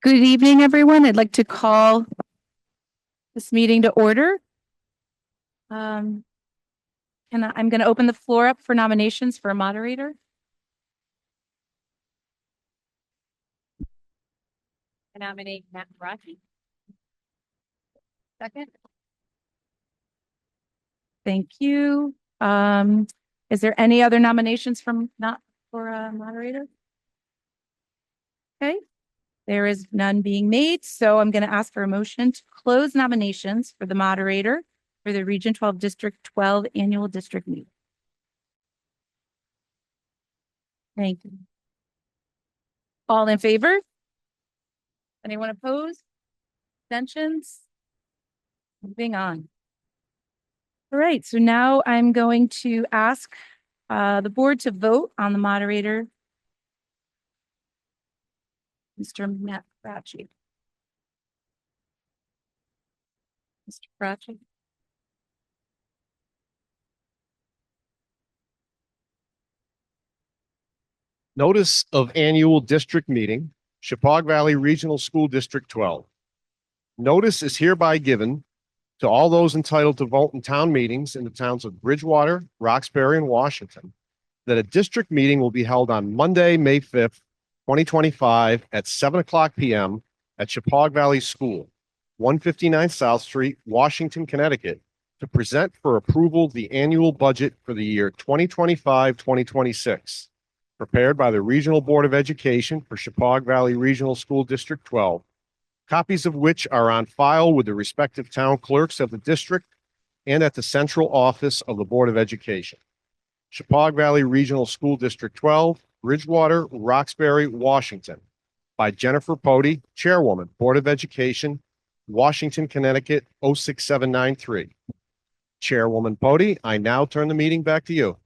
Good evening, everyone. I'd like to call this meeting to order. I'm going to open the floor up for nominations for a moderator. I nominate Matt Bracci. Second. Thank you. Is there any other nominations for a moderator? Okay. There is none being made, so I'm going to ask for a motion to close nominations for the moderator for the Region 12 District 12 Annual District Meeting. Thank you. All in favor? Anyone opposed? Abstentions? Moving on. All right, so now I'm going to ask the board to vote on the moderator, Mr. Matt Bracci. Mr. Bracci. Notice of annual district meeting, Chepaug Valley Regional School District 12. Notice is hereby given to all those entitled to vote in town meetings in the towns of Bridgewater, Roxbury, and Washington that a district meeting will be held on Monday, May 5th, 2025 at 7:00 p.m. at Chepaug Valley School, 159 South Street, Washington, Connecticut, to present for approval the annual budget for the year 2025-2026. Prepared by the Regional Board of Education for Chepaug Valley Regional School District 12, copies of which are on file with the respective town clerks of the district and at the central office of the Board of Education. Chepaug Valley Regional School District 12, Bridgewater, Roxbury, Washington, by Jennifer Pody, Chairwoman, Board of Education, Washington, Connecticut, 06793. Chairwoman Pody, I now turn the meeting back to you.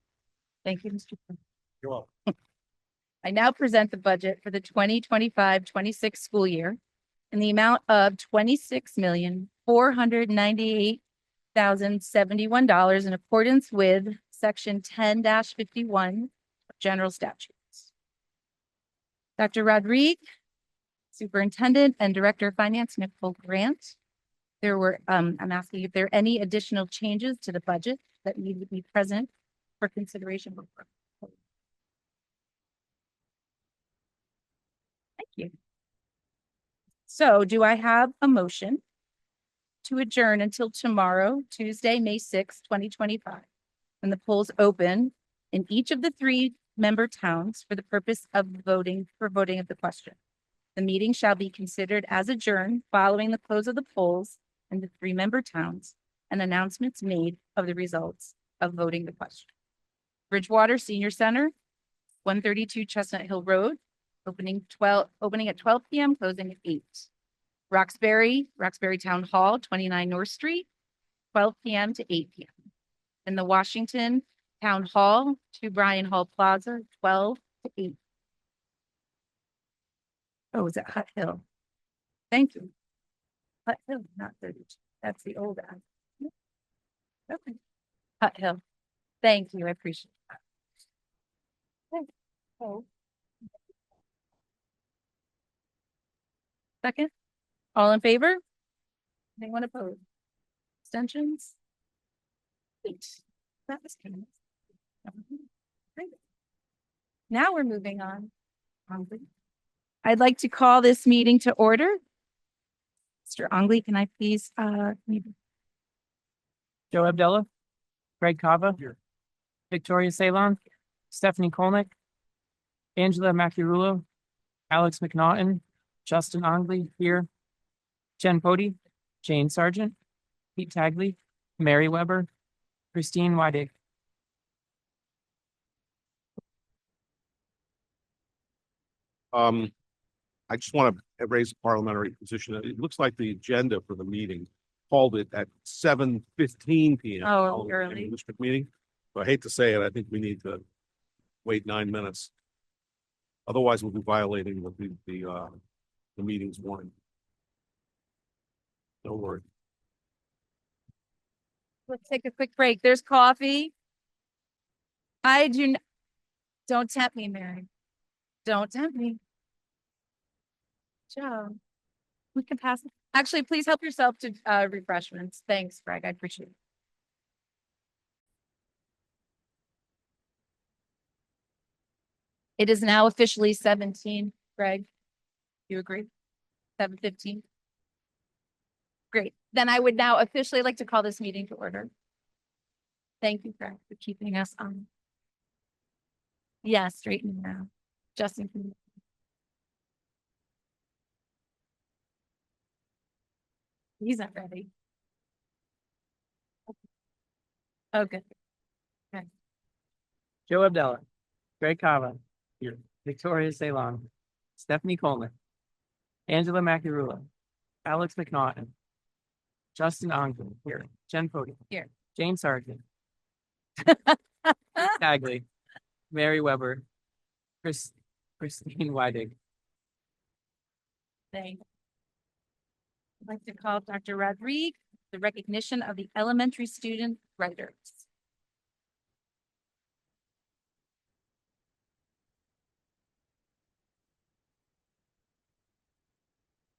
Thank you, Mr. President. You're welcome. I now present the budget for the 2025-26 school year in the amount of $26,498,071 in accordance with Section 10-51 of General Statutes. Dr. Rodriguez, Superintendent and Director of Finance, Nicole Grant. I'm asking if there are any additional changes to the budget that need to be present for consideration. Thank you. So do I have a motion to adjourn until tomorrow, Tuesday, May 6th, 2025, when the polls open in each of the 3 member towns for the purpose of voting of the question. The meeting shall be considered as adjourned following the close of the polls in the 3 member towns and announcements made of the results of voting the question. Bridgewater Senior Center, 132 Chestnut Hill Road, opening at 12 p.m., closing at 8. Roxbury Town Hall, 29 North Street, 12 p.m. to 8 p.m. And the Washington Town Hall, 2 Bryan Hall Plaza, 12 to 8. Oh, is that Hut Hill? Thank you. Hut Hill, not 32. That's the old ad. Okay. Hut Hill. Thank you. I appreciate that. Okay. Oh. Second. All in favor? Anyone opposed? Abstentions? 8. That was kind of great. Now we're moving on. I'd like to call this meeting to order. Mr. Ongley, can I please Joe Abdullah, Greg Kava, here. Victoria Ceylon, Stephanie Kolnick, Angela Macurulo, Alex McNaughton, Justin Ongley here, Jen Pody, Jane Sargent, Pete Tagley, Mary Weber, Christine Weidig. I just want to raise a parliamentary position. It looks like the agenda for the meeting called it at 7:15 p.m. Oh, early. District meeting. So I hate to say it, I think we need to wait 9 minutes. Otherwise, we'll be violating the meeting's warning. Don't worry. Let's take a quick break. There's coffee. Don't tempt me, Mary. Don't tempt me. Joe. We can pass. Actually, please help yourself to refreshments. Thanks, Greg. I appreciate it. It is now officially 17, Greg. You agree? 7:15. Great. Then I would now officially like to call this meeting to order. Thank you, Greg, for keeping us on. Yeah, straighten now. Justin. can- He's not ready. Oh, good. Joe Abdallah, Greg Kava, here, Victoria Ceylon, Stephanie Coleman, Angela Macarula, Alex McNaughton, Justin Ongren, here, Jen Fody. Here. Jane Sargent. Tagley, Mary Weber, Christine Weidig. Thanks. I'd like to call Dr. Rodriguez, the recognition of the elementary student writers.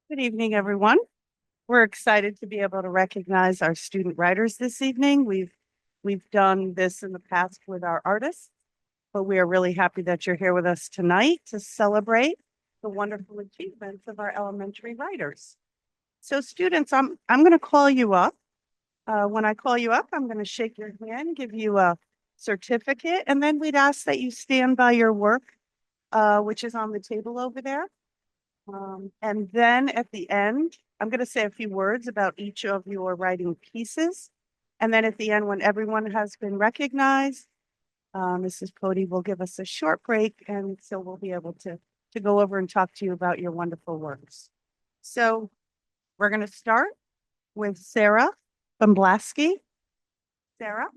Good evening, everyone. We're excited to be able to recognize our student writers this evening. We've done this in the past with our artists, but we are really happy that you're here with us tonight to celebrate the wonderful achievements of our elementary writers. So students, I'm going to call you up. When I call you up, I'm going to shake your hand, give you a certificate, and then we'd ask that you stand by your work, which is on the table over there. And then at the end, I'm going to say a few words about each of your writing pieces. And then at the end, when everyone has been recognized, Mrs. Cody will give us a short break, and so we'll be able to go over and talk to you about your wonderful works. So we're going to start with Sarah Bomblaski. Sarah?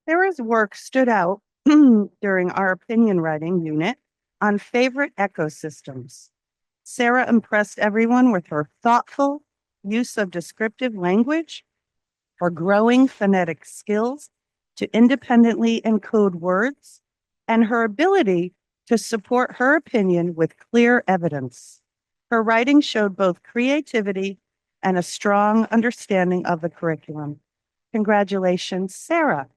Sarah's work stood out during our opinion writing unit on favorite ecosystems. Sarah impressed everyone with her thoughtful use of descriptive language, her growing phonetic skills to independently encode words, and her ability to support her opinion with clear evidence. Her writing showed both creativity and a strong understanding of the curriculum. Congratulations, Sarah.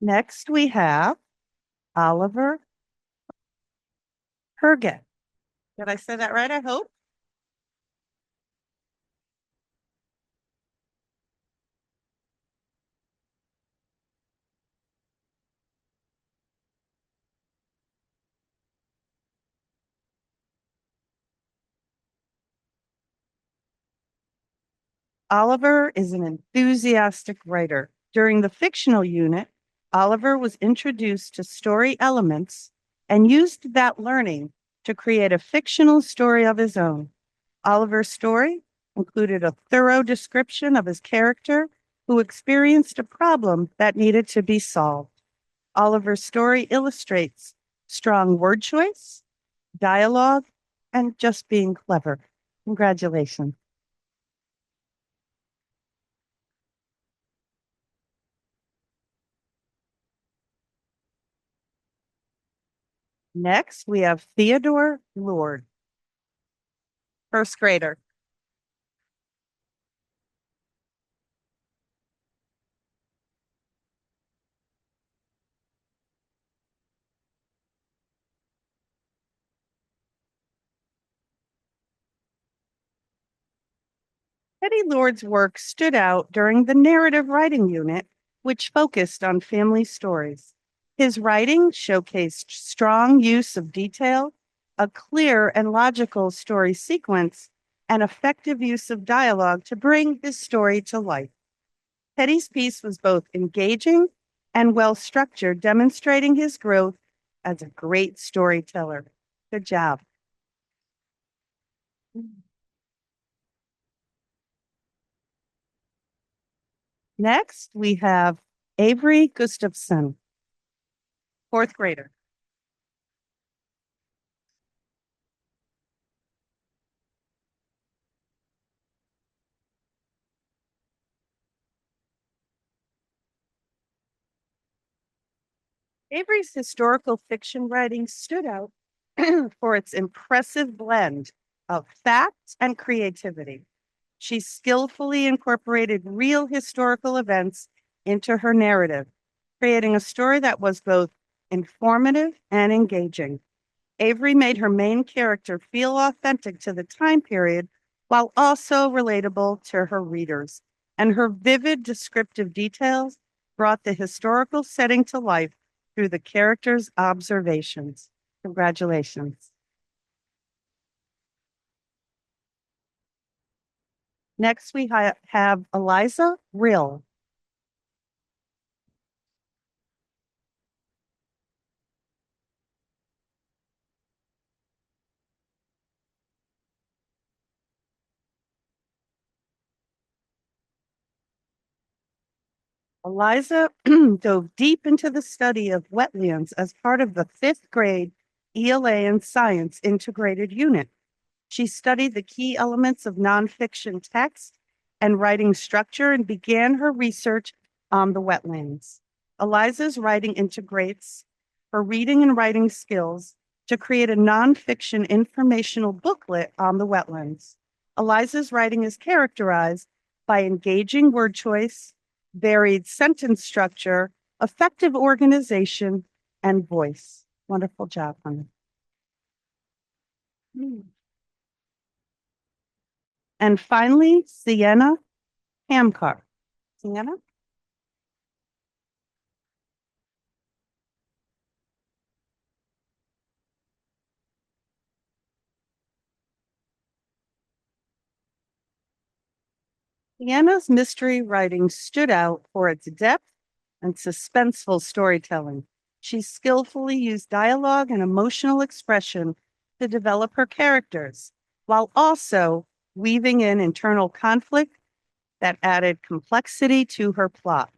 Next, we have Oliver Herget. Did I say that right? I hope. Oliver is an enthusiastic writer. During the fictional unit, Oliver was introduced to story elements and used that learning to create a fictional story of his own. Oliver's story included a thorough description of his character who experienced a problem that needed to be solved. Oliver's story illustrates strong word choice, dialogue, and just being clever. Congratulations. Next, we have Theodore Lord, first grader. Teddy Lord's work stood out during the narrative writing unit, which focused on family stories. His writing showcased strong use of detail, a clear and logical story sequence, and effective use of dialogue to bring his story to life. Teddy's piece was both engaging and well-structured, demonstrating his growth as a great storyteller. Good job. Next, we have Avery Gustafson, fourth grader. Avery's historical fiction writing stood out for its impressive blend of fact and creativity. She skillfully incorporated real historical events into her narrative, creating a story that was both informative and engaging. Avery made her main character feel authentic to the time period while also relatable to her readers, and her vivid descriptive details brought the historical setting to life through the character's observations. Congratulations. Next, we have Eliza Rill. Eliza dove deep into the study of wetlands as part of the fifth grade ELA and Science integrated unit. She studied the key elements of nonfiction text and writing structure and began her research on the wetlands. Eliza's writing integrates her reading and writing skills to create a nonfiction informational booklet on the wetlands. Eliza's writing is characterized by engaging word choice, varied sentence structure, effective organization, and voice. Wonderful job, honey. And finally, Sienna Hamcar. Sienna? Sienna's mystery writing stood out for its depth and suspenseful storytelling. She skillfully used dialogue and emotional expression to develop her characters, while also weaving in internal conflict that added complexity to her plot.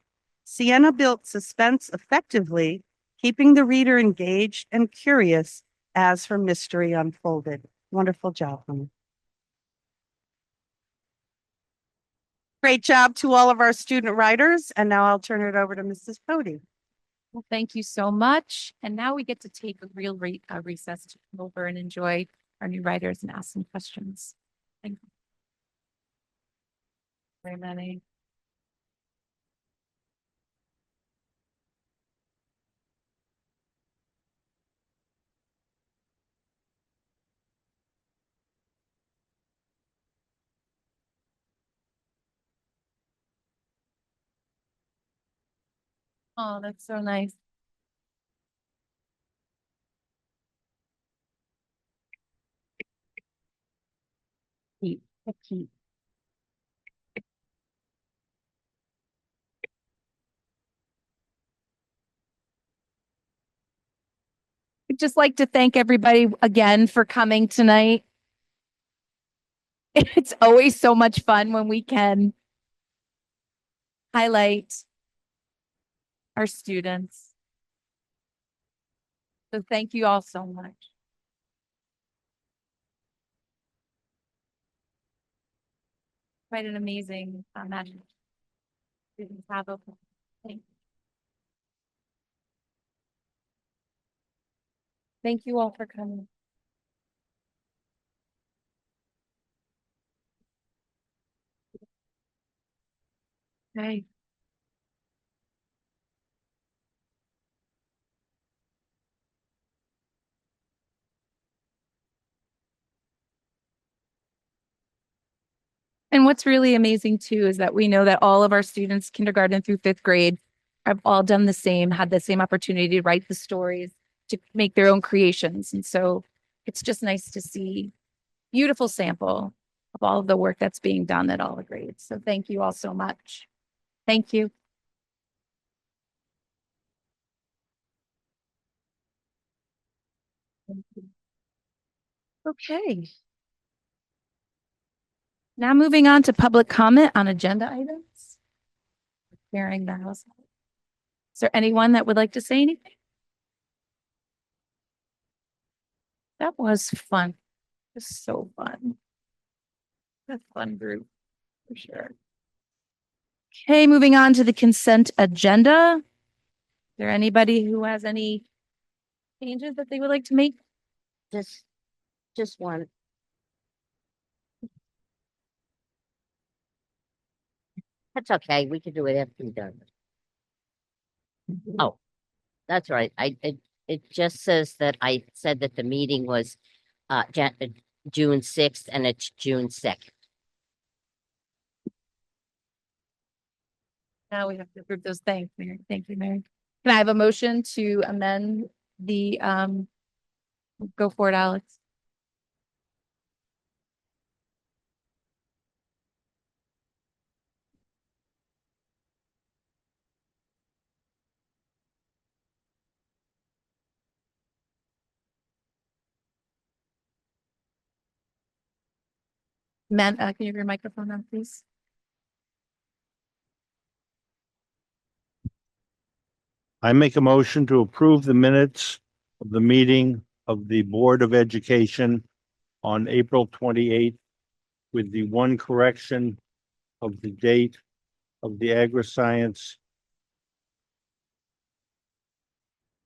Sienna built suspense effectively, keeping the reader engaged and curious as her mystery unfolded. Wonderful job, honey. Great job to all of our student writers. And now I'll turn it over to Mrs. Cody. Well, thank you so much. And now we get to take a real recess to come over and enjoy our new writers and ask some questions. Thank you. Very many. Oh, that's so nice. Keep, keep. I'd just like to thank everybody again for coming tonight. It's always so much fun when we can highlight our students. So thank you all so much. Quite an amazing magic students have open. Thank you. Thank you all for coming. Okay. And what's really amazing too is that we know that all of our students, kindergarten through fifth grade, have all done the same, had the same opportunity to write the stories, to make their own creations. And so it's just nice to see beautiful sample of all of the work that's being done at all the grades. So thank you all so much. Thank you. Okay. Now moving on to public comment on agenda items. clearing the house. Is there anyone that would like to say anything? That was fun. It was so fun. A fun group, for sure. Okay, moving on to the consent agenda. Is there anybody who has any changes that they would like to make? Just one. That's okay. We can do it after you're done. Oh, that's right. It just says that I said that the meeting was June 6th and it's June 2nd. Now we have to approve those. Thanks, Mary. Thank you, Mary. Can I have a motion to amend the, go for it, Alex? Man, can you have your microphone on, please? I make a motion to approve the minutes of the meeting of the Board of Education on April 28th with the one correction of the date of the agri-science.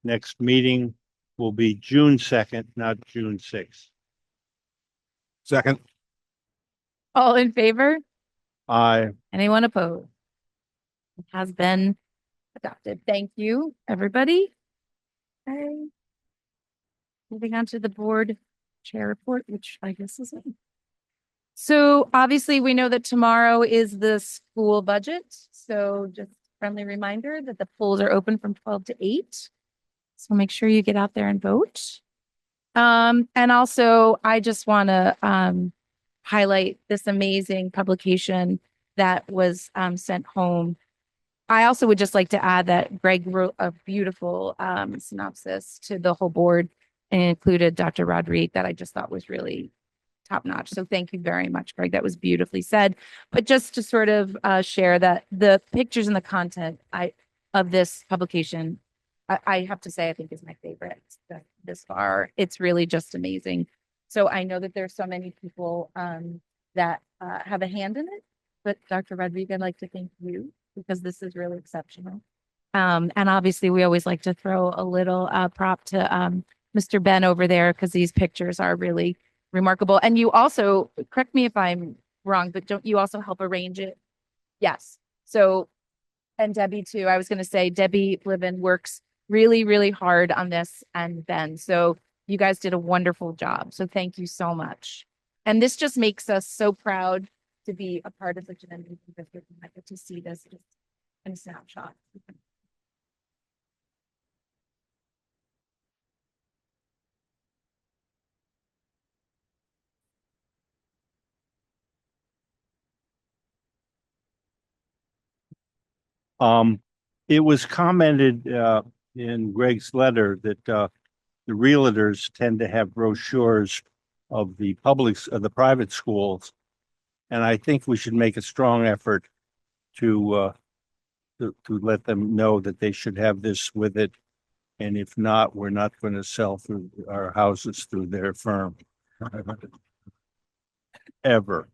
Next meeting will be June 2nd, not June 6th. Second. All in favor? Aye. Anyone opposed? It has been adopted. Thank you, everybody. Okay. Moving on to the board chair report, which I guess is it. So obviously we know that tomorrow is the school budget. So just friendly reminder that the polls are open from 12 to 8. So make sure you get out there and vote. And also I just want to highlight this amazing publication that was sent home. I also would just like to add that Greg wrote a beautiful synopsis to the whole board and included Dr. Rodrigue that I just thought was really top notch. So thank you very much, Greg. That was beautifully said. But just to sort of share that the pictures and the content of this publication, I have to say, I think is my favorite this far. It's really just amazing. So I know that there's so many people that have a hand in it, but Dr. Rodrigue, I'd like to thank you because this is really exceptional. And obviously we always like to throw a little prop to Mr. Ben over there because these pictures are really remarkable. And you also, correct me if I'm wrong, but don't you also help arrange it? Yes. So, and Debbie too. I was going to say Debbie Bliven works really, really hard on this and Ben. So you guys did a wonderful job. So thank you so much. And this just makes us so proud to be a part of such an amazing district. I get to see this just in a snapshot. It was commented in Greg's letter that the realtors tend to have brochures of the private schools. And I think we should make a strong effort to let them know that they should have this with it. And if not, we're not going to sell through our houses through their firm. Ever.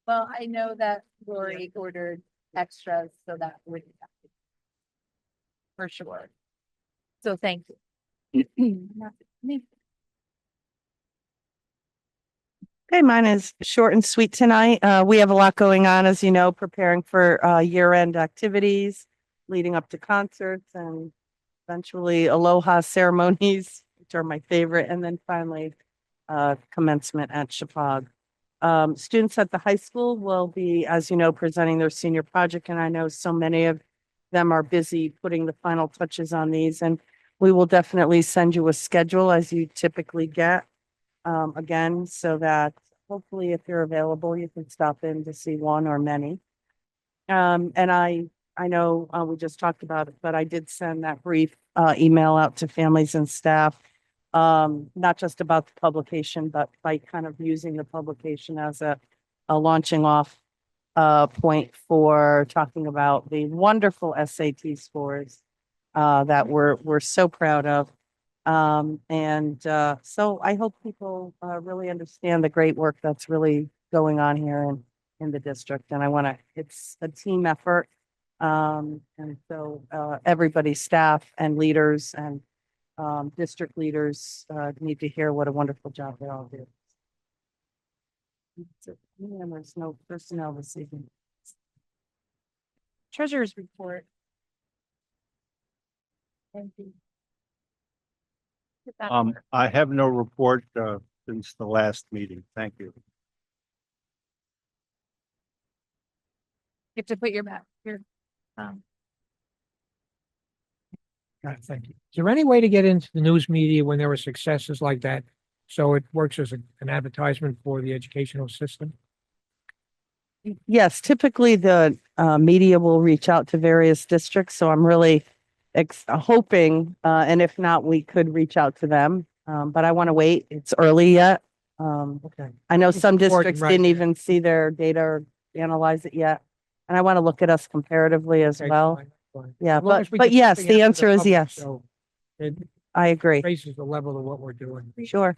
Well, I know that Lori ordered extras, so that would for sure. So thank you. Okay, mine is short and sweet tonight. We have a lot going on, as you know, preparing for year-end activities, leading up to concerts and eventually aloha ceremonies, which are my favorite, and then finally commencement at Chippewa. Students at the high school will be, as you know, presenting their senior project, and I know so many of them are busy putting the final touches on these, and we will definitely send you a schedule as you typically get. Again, so that hopefully if you're available, you can stop in to see one or many. And I know we just talked about it, but I did send that brief email out to families and staff, not just about the publication, but by kind of using the publication as a launching off point for talking about the wonderful SAT scores that we're so proud of. So I hope people really understand the great work that's really going on here in the district. And it's a team effort. And so everybody, staff and leaders and district leaders need to hear what a wonderful job they all do. That's it. And there's no personnel this evening. Treasurer's report. Thank you. Get that over. I have no report, since the last meeting. Thank you. You have to put your Thank you. Is there any way to get into the news media when there were successes like that? So it works as an advertisement for the educational system? Yes, typically the media will reach out to various districts, so I'm really hoping, and if not, we could reach out to them. But I want to wait. It's early yet. Okay. I know It's some important, districts right, didn't yeah. even see their data or analyze it yet. And I want to look at us comparatively as Okay, well. fine, fine. Yeah, As long as we but get yes, something the out to answer is public, yes. so it I agree. raises the level of what we're doing. Sure.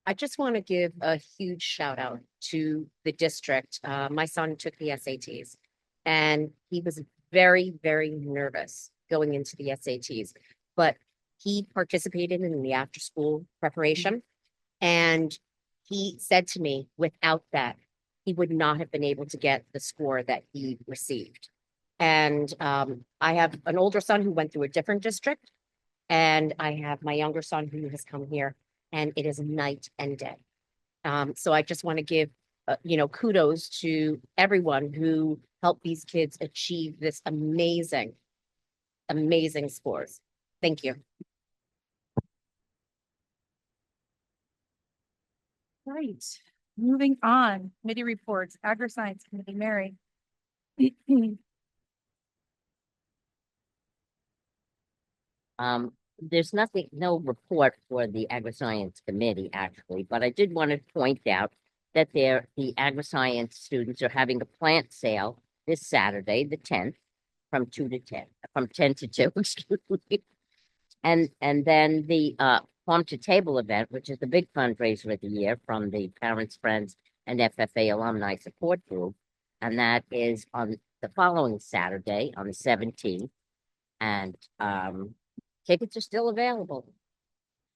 I just want to give a huge shout out to the district. My son took the SATs and he was very, very nervous going into the SATs, but he participated in the after school preparation. And he said to me, without that, he would not have been able to get the score that he received. And I have an older son who went through a different district, and I have my younger son who has come here, and it is night and day. So I just want to give, kudos to everyone who helped these kids achieve this amazing, amazing scores. Thank you. Right, moving on, committee reports, Agri-Science Committee, Mary. There's no report for the Agri-Science Committee, actually, but I did want to point out that the Agri-Science students are having a plant sale this Saturday, the 10th, from 10 to 2, excuse me. And then the Farm to Table event, which is the big fundraiser of the year from the Parents, Friends, and FFA Alumni Support Group. And that is on the following Saturday, on the 17th. And tickets are still available.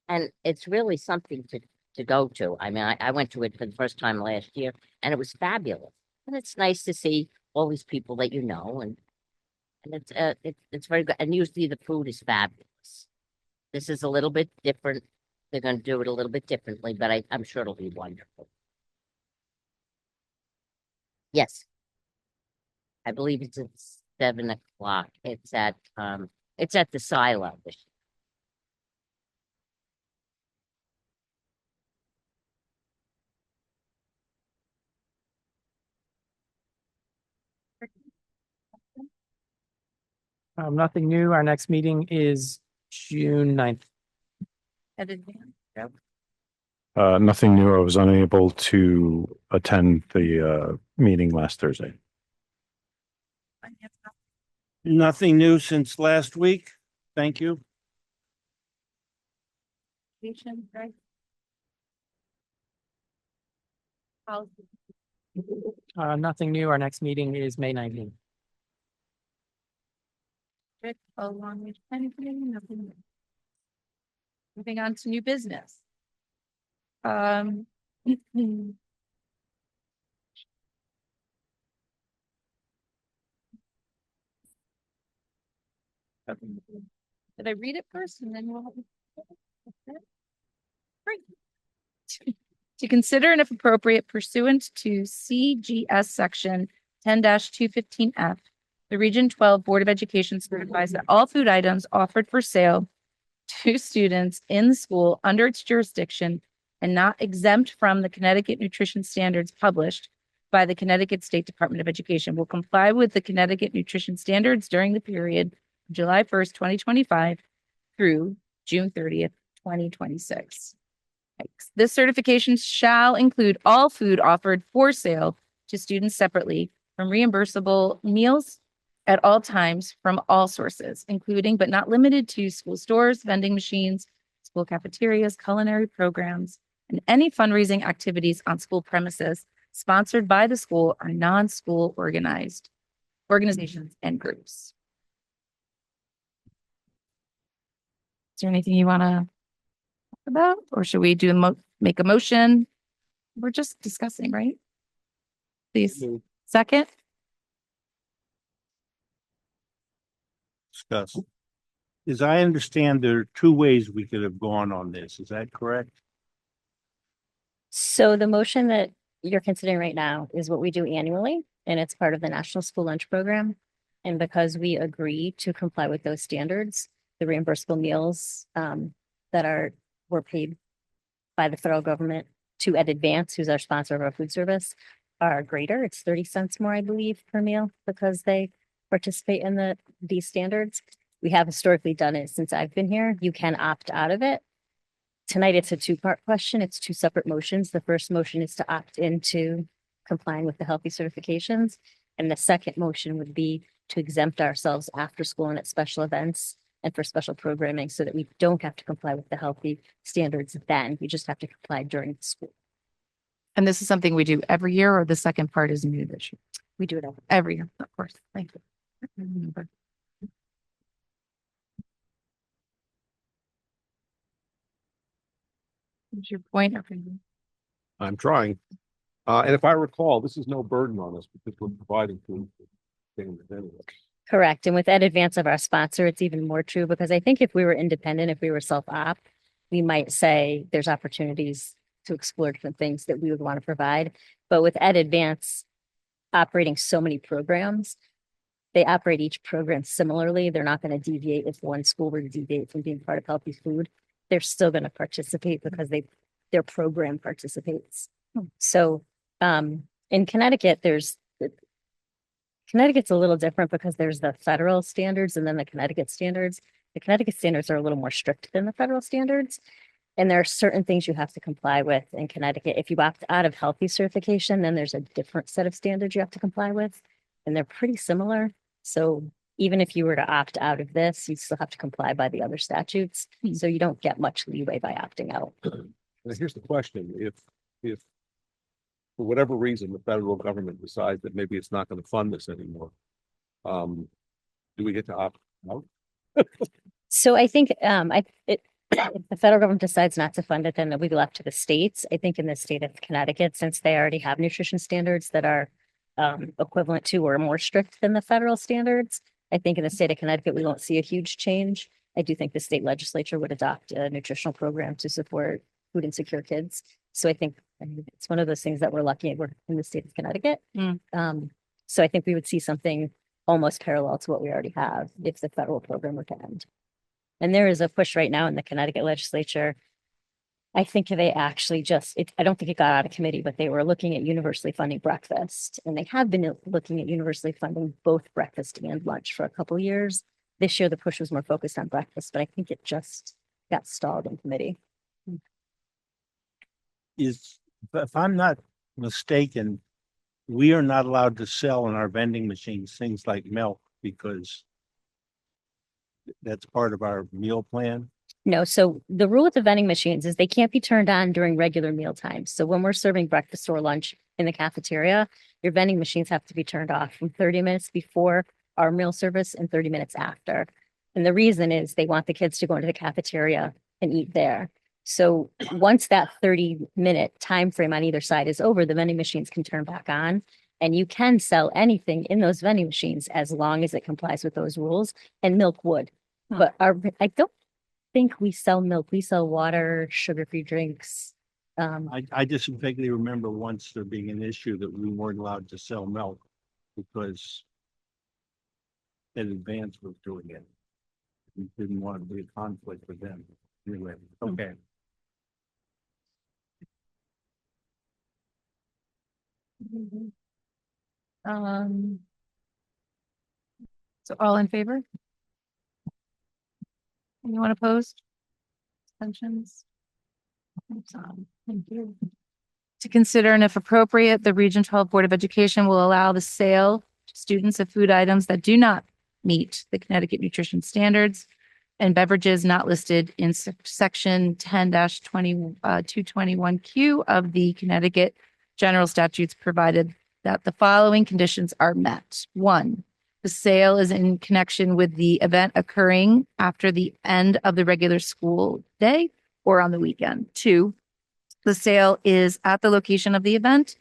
And it's really something to go to. I mean, I went to it for the first time last year, and it was fabulous. And it's nice to see all these people that you know, and it's very good. And usually the food is fabulous. This is a little bit different. They're going to do it a little bit differently, but I'm sure it'll be wonderful. Yes. I believe it's at 7 o'clock. It's at the silo. Nothing new. Our next meeting is June 9th. At advance. Nothing new. I was unable to attend the meeting last Thursday. Nothing new since last week. Thank you. Right? Policy. Nothing new. Our next meeting is May 19th. Long range planning committee, nothing new. Moving on to new business. Did I read it first and then we'll have Great. To consider and if appropriate pursuant to CGS section 10-215F, the Region 12 Board of Education certifies that all food items offered for sale to students in the school under its jurisdiction and not exempt from the Connecticut nutrition standards published by the Connecticut State Department of Education will comply with the Connecticut nutrition standards during the period of July 1st, 2025 through June 30th, 2026. Yikes. This certification shall include all food offered for sale to students separately from reimbursable meals at all times from all sources, including but not limited to school stores, vending machines, school cafeterias, culinary programs, and any fundraising activities on school premises sponsored by the school or non-school organizations and groups. Is there anything you want to talk about, or should we make a motion? We're just discussing, right? Please, second. Discuss. As I understand, there are two ways we could have gone on this. Is that correct? So the motion that you're considering right now is what we do annually, and it's part of the National School Lunch Program. And because we agree to comply with those standards, the reimbursable meals that were paid by the federal government to Ed Advance, who's our sponsor of our food service, are greater. It's 30 cents more, I believe, per meal because they participate in these standards. We have historically done it since I've been here. You can opt out of it. Tonight, it's a two-part question. It's two separate motions. The first motion is to opt into complying with the healthy certifications. And the second motion would be to exempt ourselves after school and at special events and for special programming so that we don't have to comply with the healthy standards then. We just have to comply during the school. And this is something we do every year, or the second part is new this year? We do it Every year, of course. Thank you. I remember. What's your point? Okay. I'm trying. And if I recall, this is no burden on us because we're providing food. Anyway. Correct. And with Ed Advance of our sponsor, it's even more true because I think if we were independent, if we were self-op, we might say there's opportunities to explore different things that we would want to provide. But with Ed Advance operating so many programs, they operate each program similarly. They're not going to deviate if one school were to deviate from being part of healthy food. They're still going to participate because their program participates. So in Connecticut, Connecticut's a little different because there's the federal standards and then the Connecticut standards. The Connecticut standards are a little more strict than the federal standards. And there are certain things you have to comply with in Connecticut. If you opt out of healthy certification, then there's a different set of standards you have to comply with. And they're pretty similar. So even if you were to opt out of this, you still have to comply by the other statutes. So you don't get much leeway by opting out. Now, here's the question. If for whatever reason, the federal government decides that maybe it's not going to fund this anymore, do we get to opt out? So I think if the federal government decides not to fund it, then it'll be left to the states. I think in the state of Connecticut, since they already have nutrition standards that are equivalent to or more strict than the federal standards, I think in the state of Connecticut, we won't see a huge change. I do think the state legislature would adopt a nutritional program to support food insecure kids. So I think it's one of those things that we're lucky we're in the state of Connecticut. So I think we would see something almost parallel to what we already have if the federal program were to end. And there is a push right now in the Connecticut legislature. I think they actually I don't think it got out of committee, but they were looking at universally funding breakfast. And they have been looking at universally funding both breakfast and lunch for a couple of years. This year, the push was more focused on breakfast, but I think it just got stalled in committee. If I'm not mistaken, we are not allowed to sell in our vending machines things like milk because that's part of our meal plan. No, so the rule with the vending machines is they can't be turned on during regular meal times. So when we're serving breakfast or lunch in the cafeteria, your vending machines have to be turned off from 30 minutes before our meal service and 30 minutes after. And the reason is they want the kids to go into the cafeteria and eat there. So once that 30-minute time frame on either side is over, the vending machines can turn back on and you can sell anything in those vending machines as long as it complies with those rules, and milk would. But I don't think we sell milk. We sell water, sugar-free drinks. I just vaguely remember once there being an issue that we weren't allowed to sell milk because Ed Advance was doing it. We didn't want to be a conflict with them. Anyway, okay. So all in favor? Anyone opposed? Abstentions? To consider and if appropriate, the Region 12 Board of Education will allow the sale to students of food items that do not meet the Connecticut nutrition standards and beverages not listed in section 10-221Q of the Connecticut General Statutes, provided that the following conditions are met. One, the sale is in connection with the event occurring after the end of the regular school day or on the weekend. Two, the sale is at the location of the event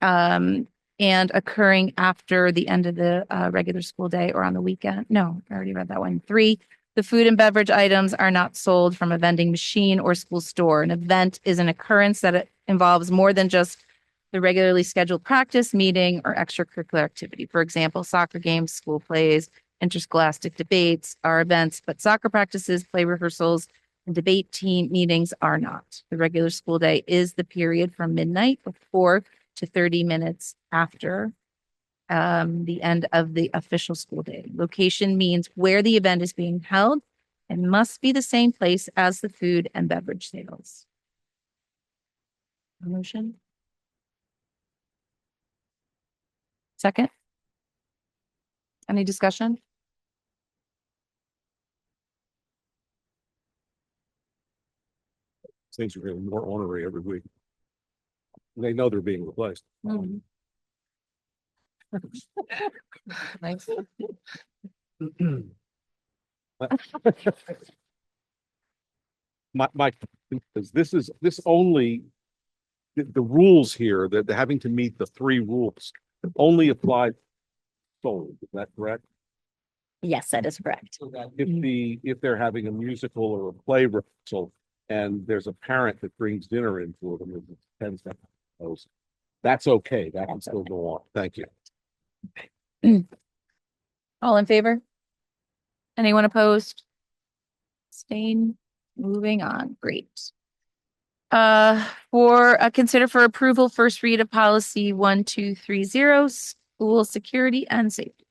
and occurring after the end of the regular school day or on the weekend. No, I already read that one. Three, the food and beverage items are not sold from a vending machine or school store. An event is an occurrence that it involves more than just the regularly scheduled practice, meeting, or extracurricular activity. For example, soccer games, school plays, interscholastic debates are events, but soccer practices, play rehearsals, and debate team meetings are not. The regular school day is the period from midnight before to 30 minutes after the end of the official school day. Location means where the event is being held and must be the same place as the food and beverage sales. A motion? Second? Any discussion? Things are getting more ornery every week. They know they're being replaced. Nice. My, because this only, the rules here, that they're having to meet the three rules only apply solely, is that correct? Yes, that is correct. So that if they're having a musical or a play rehearsal and there's a parent that brings dinner in for them, and attends that, that's okay, that can still go on, thank you. All in favor? Anyone opposed? Abstain? Moving on. Great. Consider for approval, first read of policy 1230, school security and safety.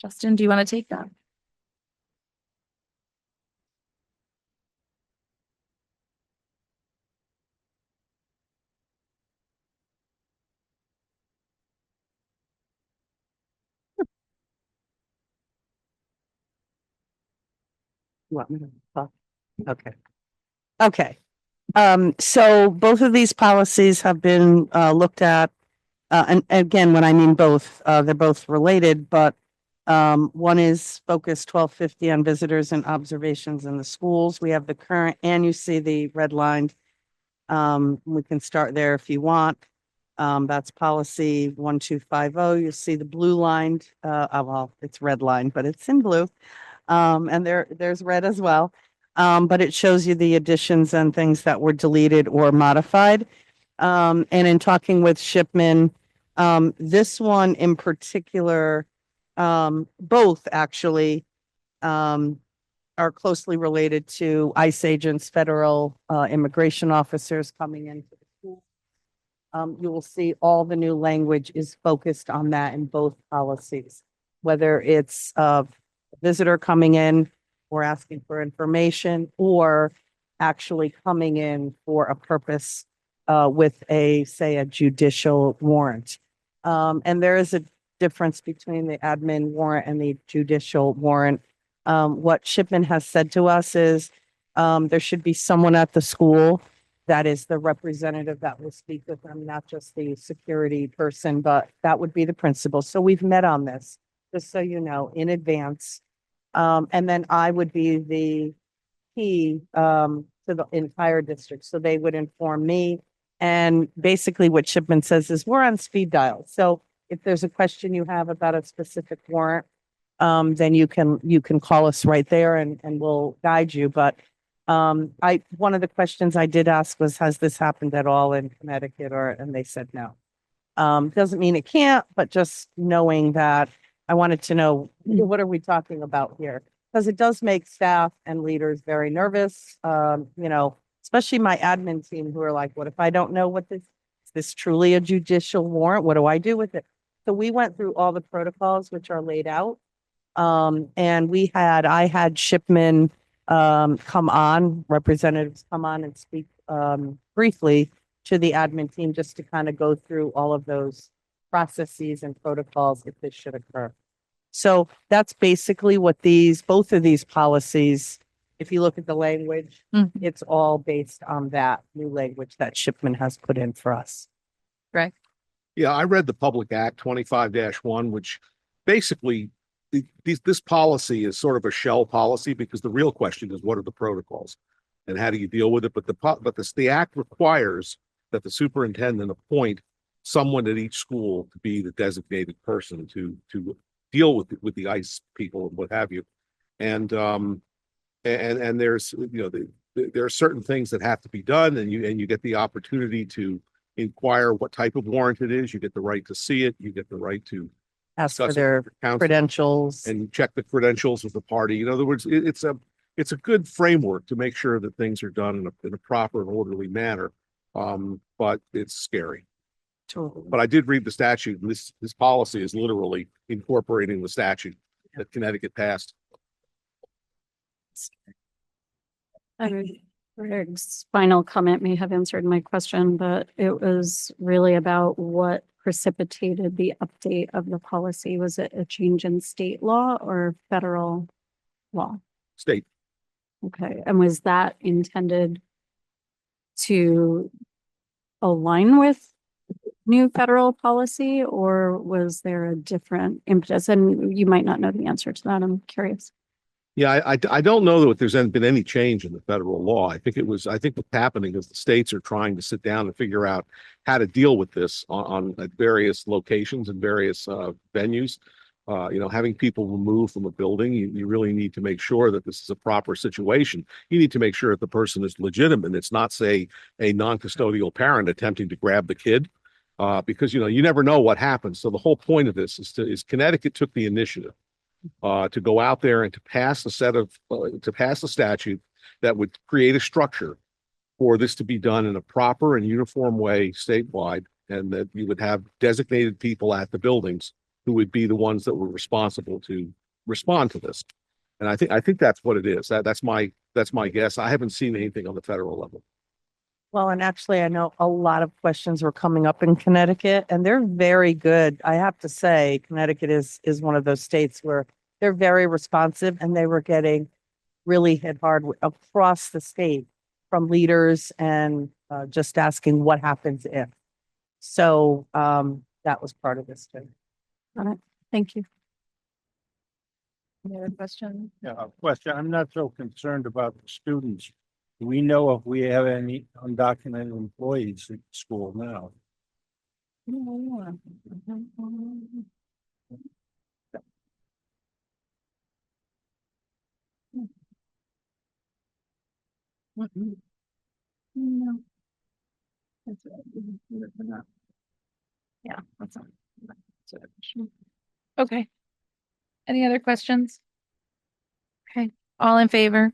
Justin, do you want to take that? You want me to talk? Okay. Okay. So both of these policies have been looked at. And again, when I mean both, they're both related, but one is focus 1250 on visitors and observations in the schools. We have the current, and you see the red line. We can start there if you want. That's policy 1250. You see the blue line. Well, it's red line, but it's in blue. And there's red as well. But it shows you the additions and things that were deleted or modified. And in talking with Shipman, this one in particular, both actually, are closely related to ICE agents, federal, immigration officers coming into the school. You will see all the new language is focused on that in both policies, whether it's a visitor coming in or asking for information or actually coming in for a purpose with say a judicial warrant. And there is a difference between the admin warrant and the judicial warrant. What Shipman has said to us is there should be someone at the school that is the representative that will speak with them, not just the security person, but that would be the principal. So we've met on this, just so you know, in advance. And then I would be the key to the entire district. So they would inform me. And basically what Shipman says is we're on speed dial. So if there's a question you have about a specific warrant, then you can call us right there and we'll guide you. But one of the questions I did ask was, has this happened at all in Connecticut? And they said no. Doesn't mean it can't, but just knowing that, I wanted to know, what are we talking about here? Because it does make staff and leaders very nervous. Especially my admin team who are like, what if I don't know what is this truly a judicial warrant? What do I do with it? So we went through all the protocols which are laid out. And I had Shipman come on, representatives come on and speak briefly to the admin team just to kind of go through all of those processes and protocols if this should occur. So that's basically what both of these policies, if you look at the language, Mhm. it's all based on that new language that Shipman has put in for us. Yeah, I read the Public Act 25-1, which basically this policy is sort of a shell policy because the real question is what are the protocols and how do you deal with it? But the act requires that the superintendent appoint someone at each school to be the designated person to deal with the ICE people and what have you. And there's, there are certain things that have to be done, and you get the opportunity to inquire what type of warrant it is. You get the right to see it. You get the right to Ask for discuss it their with your counsel credentials. and check the credentials of the party. In other words, it's a good framework to make sure that things are done in a proper and orderly manner. But it's scary. Totally. But I did read the statute, and this policy is literally incorporating the statute that Connecticut passed. Greg's final comment may have answered my question, but it was really about what precipitated the update of the policy. Was it a change in state law or federal law? State. Okay, and was that intended to align with new federal policy, or was there a different impetus? And you might not know the answer to that. I'm curious. Yeah, I don't know that there's been any change in the federal law. I think what's happening is the states are trying to sit down and figure out how to deal with this on various locations and various venues. Having people removed from a building, you really need to make sure that this is a proper situation. You need to make sure that the person is legitimate. It's not, say, a non-custodial parent attempting to grab the kid, because you never know what happens. So the whole point of this is Connecticut took the initiative to go out there and to pass a statute that would create a structure for this to be done in a proper and uniform way statewide, and that you would have designated people at the buildings who would be the ones that were responsible to respond to this. And I think that's what it is. That's my guess. I haven't seen anything on the federal level. Well, and actually, I know a lot of questions were coming up in Connecticut, and they're very good. I have to say, Connecticut is one of those states where they're very responsive, and they were getting really hit hard across the state from leaders and just asking what happens if. So that was part of this too. Got it. Thank you. Any other questions? Yeah, question. I'm not so concerned about the students. Do we know if we have any undocumented employees at school now? No. That's right. Yeah, that's not. Okay. Any other questions? Okay, all in favor?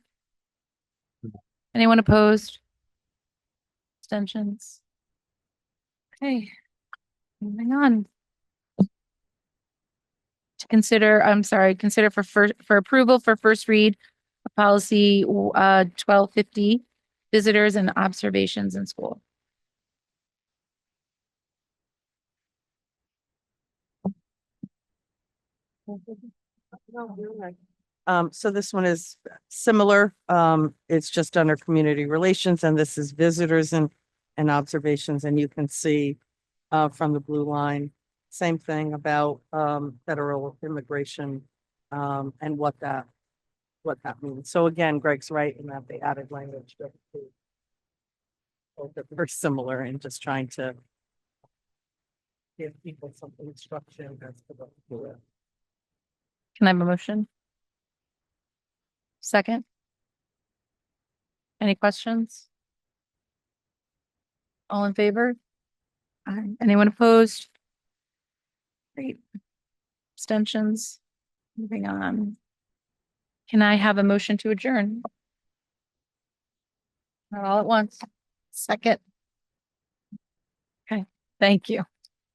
Anyone opposed? Abstentions? Okay, moving on. Consider for approval for first read of policy 1250, visitors and observations in school. So this one is similar. It's just under community relations, and this is visitors and observations, and you can see from the blue line, same thing about federal immigration and what that means. So again, Greg's right in that they added language to both are very similar in just trying to give people some instruction as to what to do. Can I have a motion? Second? Any questions? All in favor? Aye. Anyone opposed? Great. Abstentions? Moving on. Can I have a motion to adjourn? Not all at once. Second. Okay, thank you.